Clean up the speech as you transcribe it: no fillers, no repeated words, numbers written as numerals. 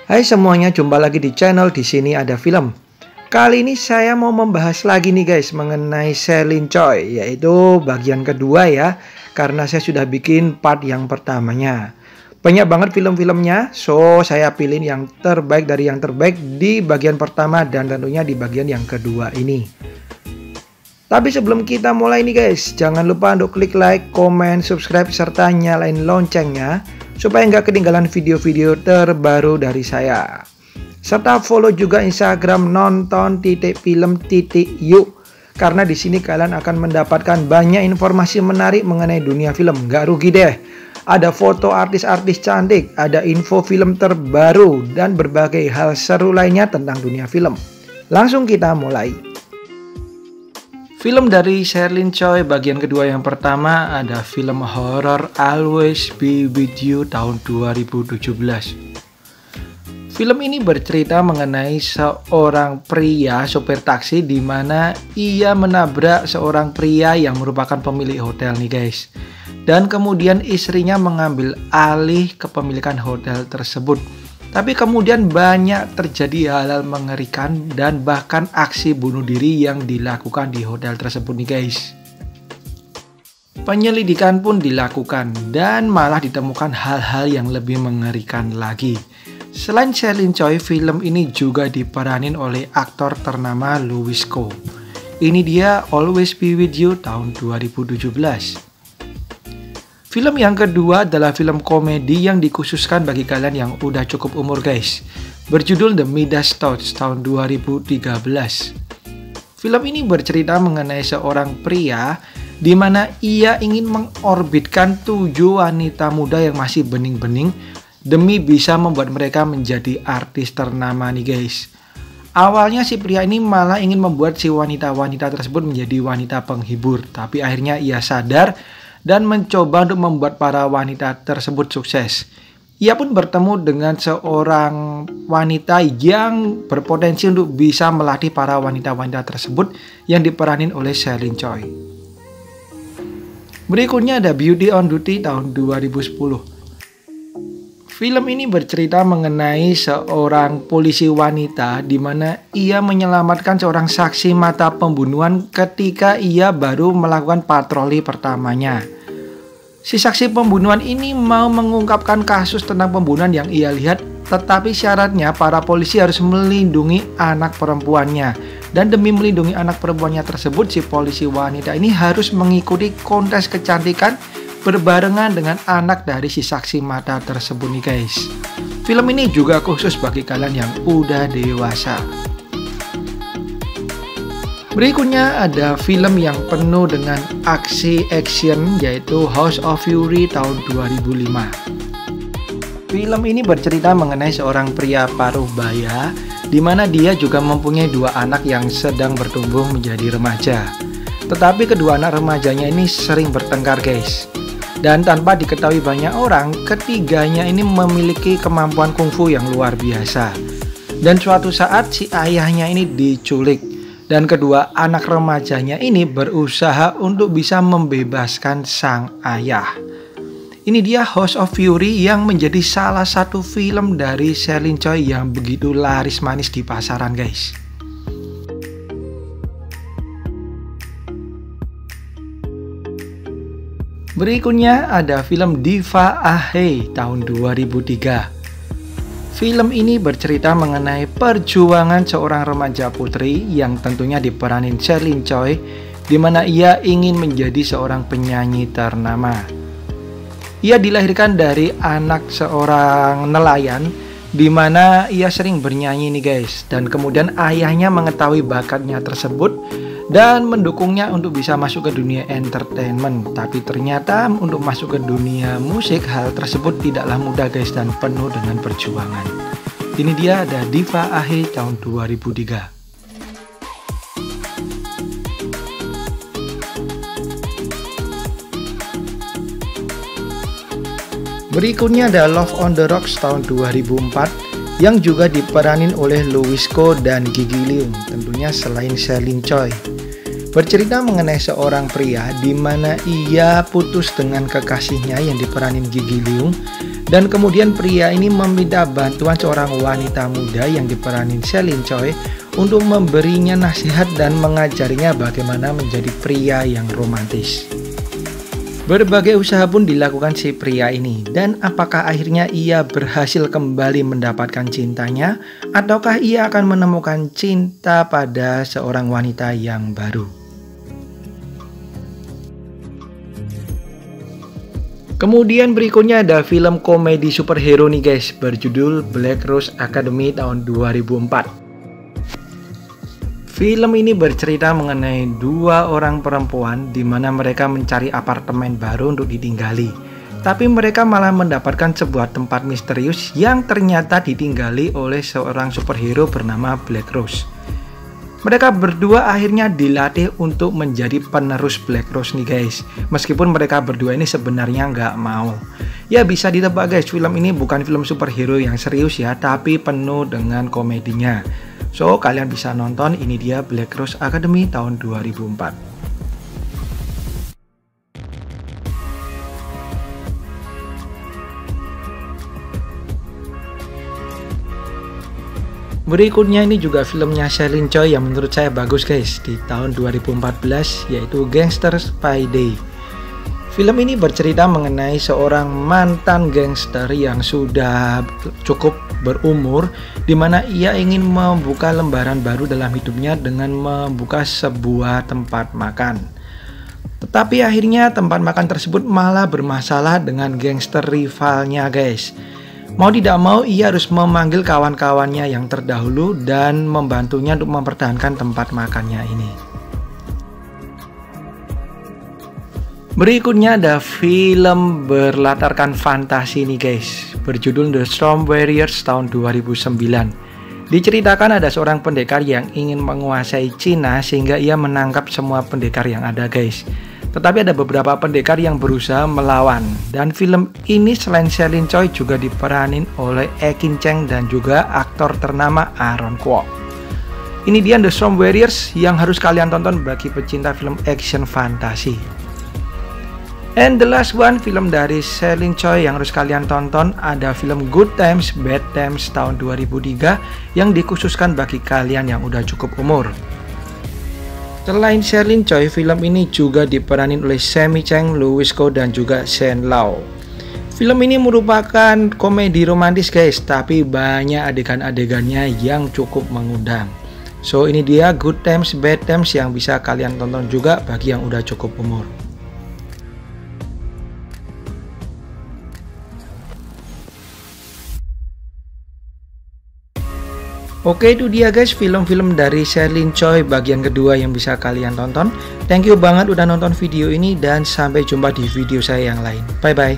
Hai semuanya, jumpa lagi di channel Di Sini Ada Film. Kali ini saya mau membahas lagi nih guys mengenai Sherlyn Choi, yaitu bagian kedua ya, karena saya sudah bikin part yang pertamanya. Banyak banget film-filmnya, so saya pilih yang terbaik dari yang terbaik di bagian pertama dan tentunya di bagian yang kedua ini. Tapi sebelum kita mulai nih guys, jangan lupa untuk klik like, komen, subscribe, serta nyalain loncengnya supaya nggak ketinggalan video-video terbaru dari saya. Serta follow juga Instagram nonton.film.yuk, karena di sini kalian akan mendapatkan banyak informasi menarik mengenai dunia film. Nggak rugi deh. Ada foto artis-artis cantik, ada info film terbaru, dan berbagai hal seru lainnya tentang dunia film. Langsung kita mulai. Film dari Sherlyn Choi bagian kedua yang pertama ada film horor Always Be With You tahun 2017. Film ini bercerita mengenai seorang pria sopir taksi di mana ia menabrak seorang pria yang merupakan pemilik hotel nih guys. Dan kemudian istrinya mengambil alih kepemilikan hotel tersebut. Tapi kemudian banyak terjadi hal-hal mengerikan dan bahkan aksi bunuh diri yang dilakukan di hotel tersebut nih guys. Penyelidikan pun dilakukan dan malah ditemukan hal-hal yang lebih mengerikan lagi. Selain Sherlyn Choi, film ini juga diperanin oleh aktor ternama Louis Ko. Ini dia Always Be With You tahun 2017. Film yang kedua adalah film komedi yang dikhususkan bagi kalian yang udah cukup umur guys. Berjudul The Midas Touch tahun 2013. Film ini bercerita mengenai seorang pria di mana ia ingin mengorbitkan 7 wanita muda yang masih bening-bening demi bisa membuat mereka menjadi artis ternama nih guys. Awalnya si pria ini malah ingin membuat si wanita-wanita tersebut menjadi wanita penghibur, tapi akhirnya ia sadar dan mencoba untuk membuat para wanita tersebut sukses. Ia pun bertemu dengan seorang wanita yang berpotensi untuk bisa melatih para wanita-wanita tersebut yang diperanin oleh Sherlyn Choi. Berikutnya ada Beauty on Duty tahun 2010. Film ini bercerita mengenai seorang polisi wanita di mana ia menyelamatkan seorang saksi mata pembunuhan ketika ia baru melakukan patroli pertamanya. Si saksi pembunuhan ini mau mengungkapkan kasus tentang pembunuhan yang ia lihat, tetapi syaratnya para polisi harus melindungi anak perempuannya. Dan demi melindungi anak perempuannya tersebut, si polisi wanita ini harus mengikuti kontes kecantikan berbarengan dengan anak dari si saksi mata tersebut nih guys. Film ini juga khusus bagi kalian yang udah dewasa. Berikutnya ada film yang penuh dengan aksi action yaitu House of Fury tahun 2005. Film ini bercerita mengenai seorang pria paruh baya di mana dia juga mempunyai 2 anak yang sedang bertumbuh menjadi remaja. Tetapi kedua anak remajanya ini sering bertengkar guys. Dan tanpa diketahui banyak orang, ketiganya ini memiliki kemampuan kungfu yang luar biasa. Dan suatu saat si ayahnya ini diculik. Dan kedua anak remajanya ini berusaha untuk bisa membebaskan sang ayah. Ini dia House of Fury yang menjadi salah satu film dari Sherlyn Choi yang begitu laris manis di pasaran guys. Berikutnya ada film Diva Ahei tahun 2003. Film ini bercerita mengenai perjuangan seorang remaja putri yang tentunya diperanin Sherlyn Choi, di mana ia ingin menjadi seorang penyanyi ternama. Ia dilahirkan dari anak seorang nelayan, di mana ia sering bernyanyi nih guys, dan kemudian ayahnya mengetahui bakatnya tersebut dan mendukungnya untuk bisa masuk ke dunia entertainment. Tapi ternyata untuk masuk ke dunia musik, hal tersebut tidaklah mudah guys dan penuh dengan perjuangan. Ini dia ada Diva Ahei tahun 2003. Berikutnya ada Love on the Rocks tahun 2004 yang juga diperanin oleh Louis Ko dan Gigi Leung, tentunya selain Sherlyn Choi. Bercerita mengenai seorang pria di mana ia putus dengan kekasihnya yang diperanin Gigi Leung Dan kemudian pria ini meminta bantuan seorang wanita muda yang diperanin Celine Choi untuk memberinya nasihat dan mengajarinya bagaimana menjadi pria yang romantis. Berbagai usaha pun dilakukan si pria ini, dan apakah akhirnya ia berhasil kembali mendapatkan cintanya, ataukah ia akan menemukan cinta pada seorang wanita yang baru? Kemudian berikutnya ada film komedi superhero nih guys, berjudul Black Rose Academy tahun 2004. Film ini bercerita mengenai dua orang perempuan di mana mereka mencari apartemen baru untuk ditinggali. Tapi mereka malah mendapatkan sebuah tempat misterius yang ternyata ditinggali oleh seorang superhero bernama Black Rose. Mereka berdua akhirnya dilatih untuk menjadi penerus Black Rose nih guys. Meskipun mereka berdua ini sebenarnya nggak mau. Ya bisa ditebak guys, film ini bukan film superhero yang serius ya, tapi penuh dengan komedinya. So kalian bisa nonton, ini dia Black Rose Academy tahun 2004. Berikutnya ini juga filmnya Celine Choi yang menurut saya bagus guys, di tahun 2014, yaitu Gangster's Payday. Film ini bercerita mengenai seorang mantan gangster yang sudah cukup berumur, di mana ia ingin membuka lembaran baru dalam hidupnya dengan membuka sebuah tempat makan. Tetapi akhirnya tempat makan tersebut malah bermasalah dengan gangster rivalnya guys. Mau tidak mau ia harus memanggil kawan-kawannya yang terdahulu dan membantunya untuk mempertahankan tempat makannya ini. Berikutnya ada film berlatarkan fantasi nih guys, berjudul The Storm Warriors tahun 2009. Diceritakan ada seorang pendekar yang ingin menguasai Cina sehingga ia menangkap semua pendekar yang ada guys. Tetapi ada beberapa pendekar yang berusaha melawan. Dan film ini selain Celine Choi juga diperanin oleh Ekin Cheng dan juga aktor ternama Aaron Kwok. Ini dia The Storm Warriors yang harus kalian tonton bagi pecinta film action fantasi. And the last one, film dari Celine Choi yang harus kalian tonton, ada film Good Times Bad Times tahun 2003 yang dikhususkan bagi kalian yang udah cukup umur. Selain Celine Choi, film ini juga diperanin oleh Sammy Cheng, Louis Ko, dan juga Shen Lau. Film ini merupakan komedi romantis guys, tapi banyak adegan-adegannya yang cukup mengundang. So ini dia Good Times Bad Times yang bisa kalian tonton juga bagi yang udah cukup umur. Oke, itu dia guys film-film dari Celine Choi bagian kedua yang bisa kalian tonton. Thank you banget udah nonton video ini dan sampai jumpa di video saya yang lain. Bye bye.